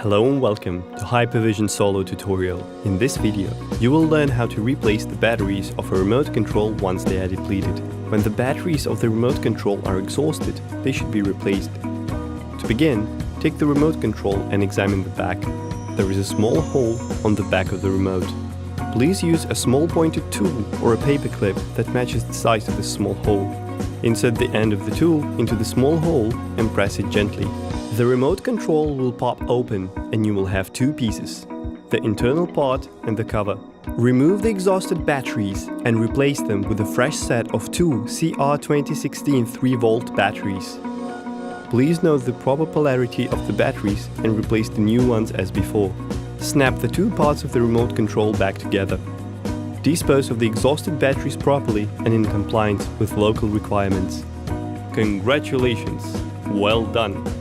Hello and welcome to Hypervision Solo tutorial. In this video, you will learn how to replace the batteries of a remote control once they are depleted. When the batteries of the remote control are exhausted, they should be replaced. To begin, take the remote control and examine the back. There is a small hole on the back of the remote. Please use a small pointed tool or a paper clip that matches the size of the small hole. Insert the end of the tool into the small hole and press it gently. The remote control will pop open and you will have two pieces, the internal part and the cover. Remove the exhausted batteries and replace them with a fresh set of two CR2016 3V batteries. Please note the proper polarity of the batteries and replace the new ones as before. Snap the two parts of the remote control back together. Dispose of the exhausted batteries properly and in compliance with local requirements. Congratulations! Well done!